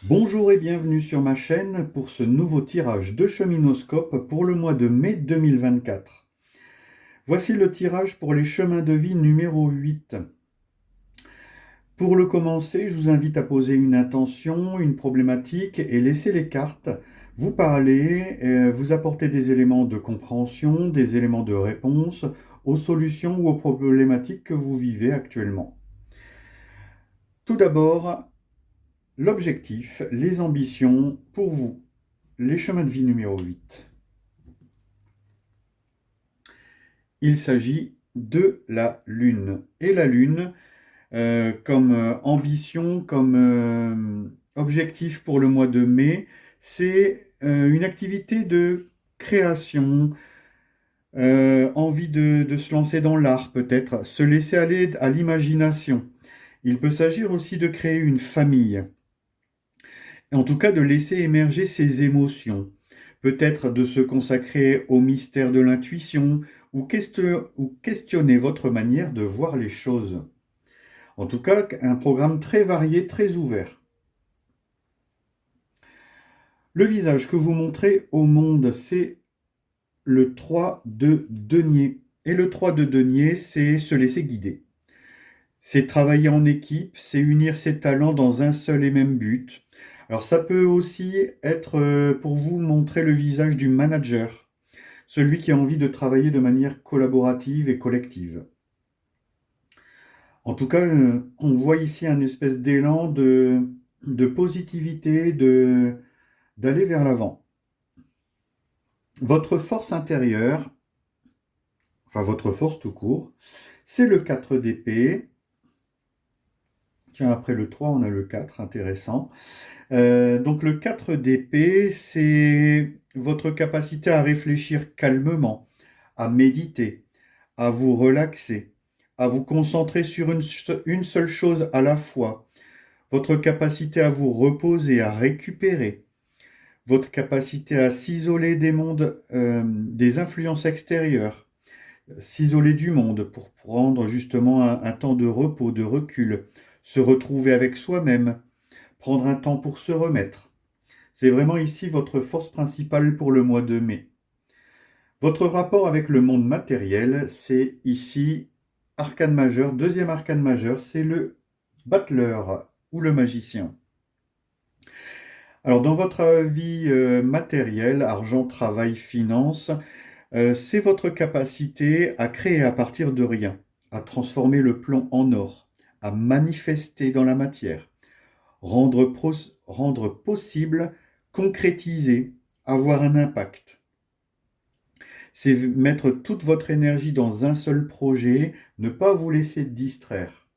Bonjour et bienvenue sur ma chaîne pour ce nouveau tirage de Cheminoscope pour le mois de mai 2024. Voici le tirage pour les chemins de vie numéro 8. Pour le commencer, je vous invite à poser une intention, une problématique et laisser les cartes vous parler, vous apporter des éléments de compréhension, des éléments de réponse aux solutions ou aux problématiques que vous vivez actuellement. Tout d'abord, l'objectif, les ambitions pour vous. Les chemins de vie numéro 8. Il s'agit de la Lune. Et la Lune, comme ambition, comme objectif pour le mois de mai, c'est une activité de création, envie de se lancer dans l'art peut-être, se laisser aller à l'imagination. Il peut s'agir aussi de créer une famille, en tout cas de laisser émerger ses émotions. Peut-être de se consacrer au mystère de l'intuition ou questionner votre manière de voir les choses. En tout cas, un programme très varié, très ouvert. Le visage que vous montrez au monde, c'est le 3 de denier. Et le 3 de denier, c'est se laisser guider. C'est travailler en équipe, c'est unir ses talents dans un seul et même but. Alors ça peut aussi être pour vous montrer le visage du manager, celui qui a envie de travailler de manière collaborative et collective. En tout cas, on voit ici un espèce d'élan de positivité, d'aller vers l'avant. Votre force intérieure, enfin votre force tout court, c'est le 4 d'épée. Tiens, après le 3, on a le 4, intéressant. Donc le 4 d'épée, c'est votre capacité à réfléchir calmement, à méditer, à vous relaxer, à vous concentrer sur une seule chose à la fois, votre capacité à vous reposer, à récupérer, votre capacité à s'isoler des mondes, des influences extérieures, s'isoler du monde pour prendre justement un temps de repos, de recul, se retrouver avec soi-même, prendre un temps pour se remettre. C'est vraiment ici votre force principale pour le mois de mai. Votre rapport avec le monde matériel, c'est ici arcane majeur, deuxième arcane majeur, c'est le battleur ou le magicien. Alors dans votre vie matérielle, argent, travail, finance, c'est votre capacité à créer à partir de rien, à transformer le plomb en or, à manifester dans la matière, rendre possible, concrétiser, avoir un impact. C'est mettre toute votre énergie dans un seul projet, ne pas vous laisser distraire.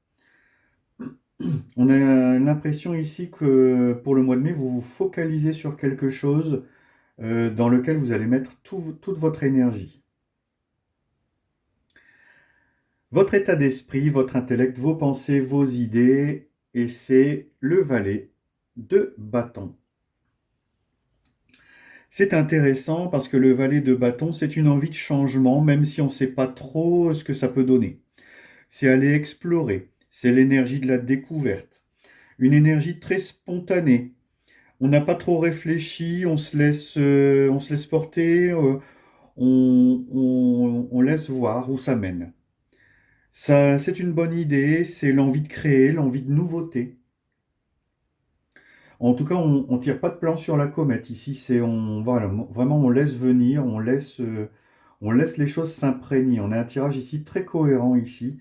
On a l'impression ici que pour le mois de mai, vous vous focalisez sur quelque chose dans lequel vous allez mettre toute votre énergie. Votre état d'esprit, votre intellect, vos pensées, vos idées, et c'est le valet de bâton. C'est intéressant parce que le valet de bâton, c'est une envie de changement, même si on ne sait pas trop ce que ça peut donner. C'est aller explorer, c'est l'énergie de la découverte, une énergie très spontanée. On n'a pas trop réfléchi, on se laisse porter, on laisse voir où ça mène. Ça, c'est une bonne idée, c'est l'envie de créer, l'envie de nouveauté. En tout cas, on ne tire pas de plan sur la comète. Ici, voilà, vraiment, on laisse venir, on laisse les choses s'imprégner. On a un tirage ici très cohérent ici.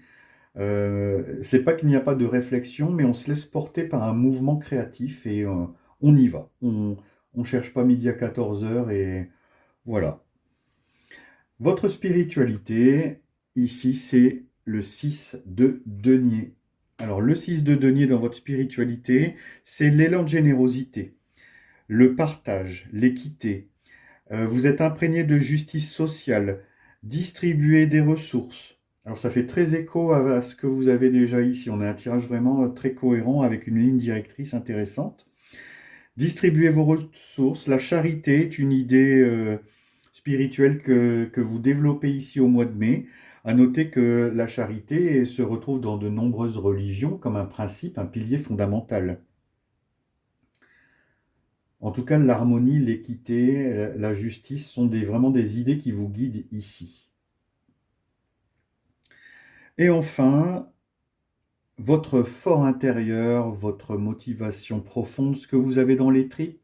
C'est pas qu'il n'y a pas de réflexion, mais on se laisse porter par un mouvement créatif et on y va. On ne cherche pas midi à 14 heures et voilà. Votre spiritualité, ici, c'est le 6 de denier. Alors, le 6 de denier dans votre spiritualité, c'est l'élan de générosité, le partage, l'équité. Vous êtes imprégné de justice sociale, distribuer des ressources. Alors, ça fait très écho à ce que vous avez déjà ici. On a un tirage vraiment très cohérent avec une ligne directrice intéressante. Distribuer vos ressources. La charité est une idée spirituelle que vous développez ici au mois de mai. À noter que la charité se retrouve dans de nombreuses religions comme un principe, un pilier fondamental. En tout cas, l'harmonie, l'équité, la justice sont vraiment des idées qui vous guident ici. Et enfin, votre fort intérieur, votre motivation profonde, ce que vous avez dans les tripes,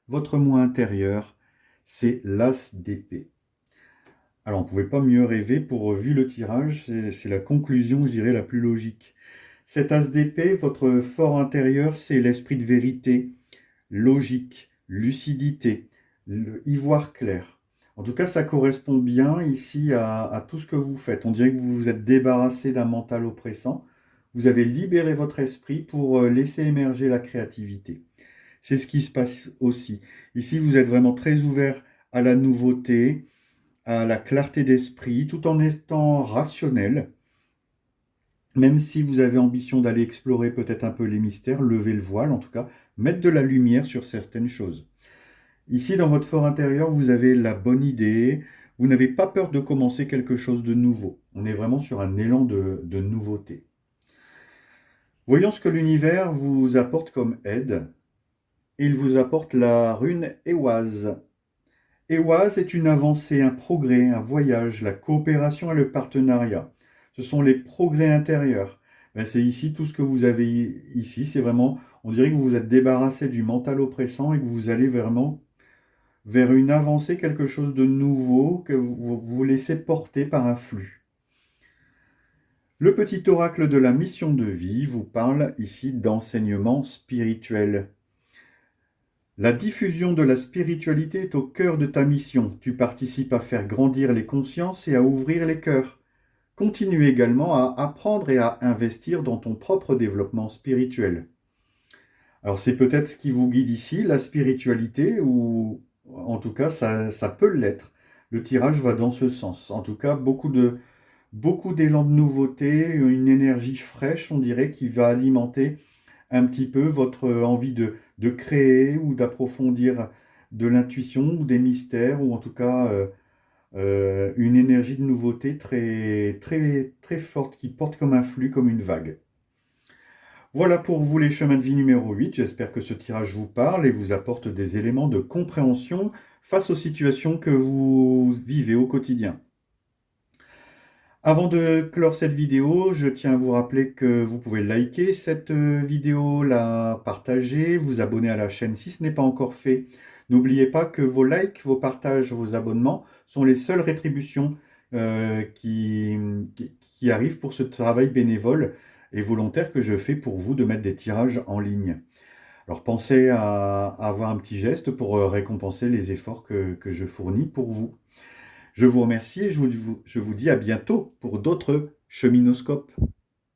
votre moi intérieur, c'est l'as d'épée. Alors, on ne pouvait pas mieux rêver pour, vu le tirage, c'est la conclusion, je dirais, la plus logique. Cet as d'épée, votre fort intérieur, c'est l'esprit de vérité, logique, lucidité, y voir clair. En tout cas, ça correspond bien ici à tout ce que vous faites. On dirait que vous vous êtes débarrassé d'un mental oppressant. Vous avez libéré votre esprit pour laisser émerger la créativité. C'est ce qui se passe aussi. Ici, vous êtes vraiment très ouvert à la nouveauté, à la clarté d'esprit, tout en étant rationnel. Même si vous avez ambition d'aller explorer peut-être un peu les mystères, lever le voile en tout cas, mettre de la lumière sur certaines choses. Ici, dans votre fort intérieur, vous avez la bonne idée, vous n'avez pas peur de commencer quelque chose de nouveau. On est vraiment sur un élan de nouveauté. Voyons ce que l'univers vous apporte comme aide. Il vous apporte la rune Ewaz. Ewaz est une avancée, un progrès, un voyage, la coopération et le partenariat. Ce sont les progrès intérieurs. Ben, c'est ici tout ce que vous avez ici. C'est vraiment, on dirait que vous vous êtes débarrassé du mental oppressant et que vous allez vraiment vers une avancée, quelque chose de nouveau, que vous vous laissez porter par un flux. Le petit oracle de la mission de vie vous parle ici d'enseignement spirituel. La diffusion de la spiritualité est au cœur de ta mission. Tu participes à faire grandir les consciences et à ouvrir les cœurs. Continue également à apprendre et à investir dans ton propre développement spirituel. Alors c'est peut-être ce qui vous guide ici, la spiritualité, ou en tout cas ça peut l'être. Le tirage va dans ce sens. En tout cas, beaucoup d'élan de nouveauté, une énergie fraîche, on dirait, qui va alimenter un petit peu votre envie de créer ou d'approfondir de l'intuition ou des mystères, ou en tout cas une énergie de nouveauté très, très, très forte qui porte comme un flux, comme une vague. Voilà pour vous les chemins de vie numéro 8. J'espère que ce tirage vous parle et vous apporte des éléments de compréhension face aux situations que vous vivez au quotidien. Avant de clore cette vidéo, je tiens à vous rappeler que vous pouvez liker cette vidéo, la partager, vous abonner à la chaîne si ce n'est pas encore fait. N'oubliez pas que vos likes, vos partages, vos abonnements sont les seules rétributions qui arrivent pour ce travail bénévole et volontaire que je fais pour vous de mettre des tirages en ligne. Alors pensez à avoir un petit geste pour récompenser les efforts que je fournis pour vous. Je vous remercie et je vous dis à bientôt pour d'autres cheminoscopes.